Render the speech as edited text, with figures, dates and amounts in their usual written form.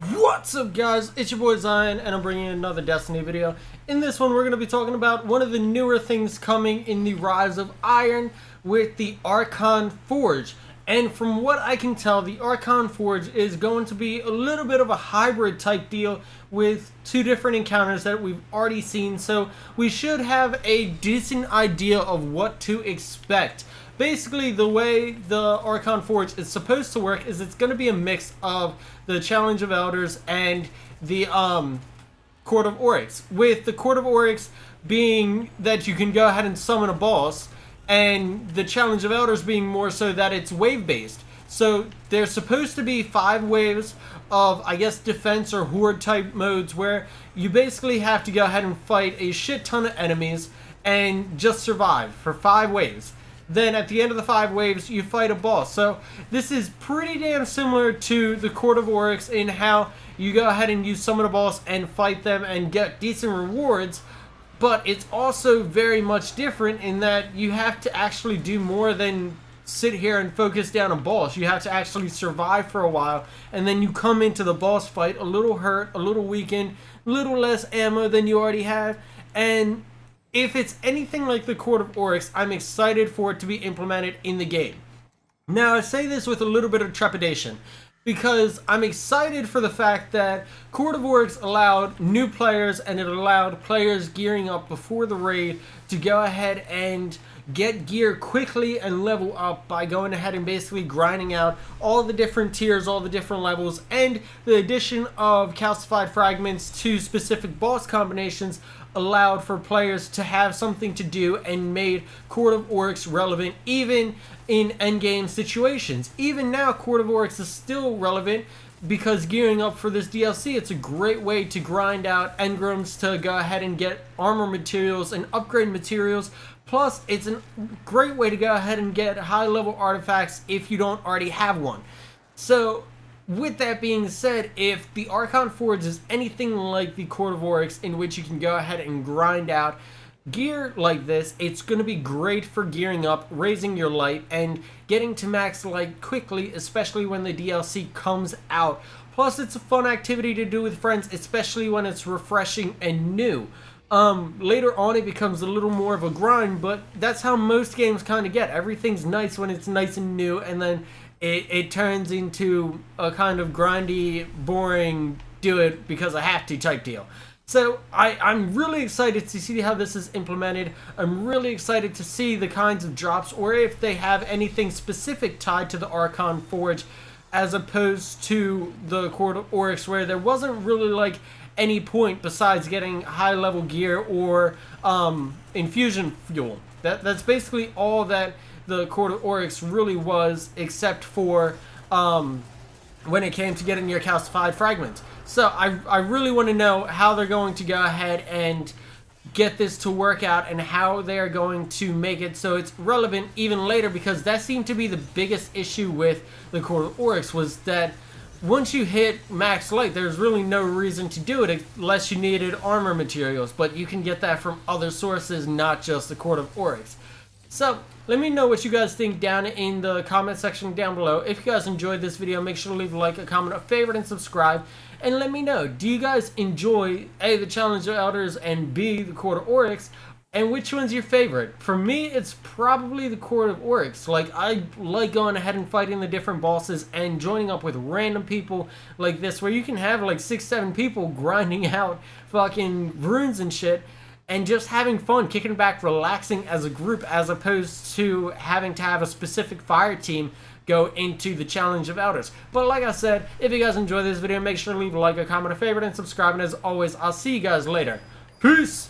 What's up guys, it's your boy Zion and I'm bringing you another Destiny video. In this one we're going to be talking about one of the newer things coming in the Rise of Iron with the Archon Forge. And from what I can tell, the Archon Forge is going to be a little bit of a hybrid type deal with two different encounters that we've already seen, so we should have a decent idea of what to expect. Basically, the way the Archon Forge is supposed to work is it's going to be a mix of the Challenge of Elders and the Court of Oryx. With the Court of Oryx being that you can go ahead and summon a boss, and the Challenge of Elders being more so that it's wave-based. So there's supposed to be 5 waves of, I guess, defense or horde type modes where you basically have to go ahead and fight a shit ton of enemies and just survive for 5 waves. Then at the end of the 5 waves, you fight a boss. So this is pretty damn similar to the Court of Oryx in how you go ahead and use summon a boss and fight them and get decent rewards. But it's also very much different in that you have to actually do more than sit here and focus down a boss. You have to actually survive for a while, and then you come into the boss fight a little hurt, a little weakened, a little less ammo than you already have. And if it's anything like the Court of Oryx, I'm excited for it to be implemented in the game. Now, I say this with a little bit of trepidation, because I'm excited for the fact that Court of Oryx allowed new players, and it allowed players gearing up before the raid to go ahead and get gear quickly and level up by going ahead and basically grinding out all the different tiers, all the different levels, and the addition of calcified fragments to specific boss combinations allowed for players to have something to do and made Court of Oryx relevant even in endgame situations. Even now, Court of Oryx is still relevant because gearing up for this DLC, it's a great way to grind out engrams to go ahead and get armor materials and upgrade materials. Plus, it's a great way to go ahead and get high-level artifacts if you don't already have one. So, with that being said, if the Archon Forge is anything like the Court of Oryx in which you can go ahead and grind out gear like this, it's going to be great for gearing up, raising your light, and getting to max light quickly, especially when the DLC comes out. Plus, it's a fun activity to do with friends, especially when it's refreshing and new. Later on it becomes a little more of a grind, but that's how most games kind of get. Everything's nice when it's nice and new, and then it turns into a kind of grindy, boring, do it because I have to type deal. So I'm really excited to see how this is implemented. I'm really excited to see the kinds of drops, or if they have anything specific tied to the Archon Forge, as opposed to the Court of Oryx, where there wasn't really like any point besides getting high level gear or infusion fuel. That's basically all that the Court of Oryx really was, except for when it came to getting your calcified fragments. So I really want to know how they're going to go ahead and get this to work out, and how they're going to make it so it's relevant even later, because that seemed to be the biggest issue with the Court of Oryx, was that once you hit max light, there's really no reason to do it unless you needed armor materials, but you can get that from other sources, not just the Court of Oryx. So, let me know what you guys think down in the comment section down below. If you guys enjoyed this video, make sure to leave a like, a comment, a favorite, and subscribe. And let me know, do you guys enjoy A, the Challenge of Elders, and B, the Court of Oryx? And which one's your favorite? For me, it's probably the Court of Oryx. Like, I like going ahead and fighting the different bosses and joining up with random people like this, where you can have like 6-7 people grinding out fucking runes and shit, and just having fun, kicking back, relaxing as a group, as opposed to having to have a specific fire team go into the Challenge of Elders. But like I said, if you guys enjoyed this video, make sure to leave a like, a comment, a favorite, and subscribe. And as always, I'll see you guys later. Peace!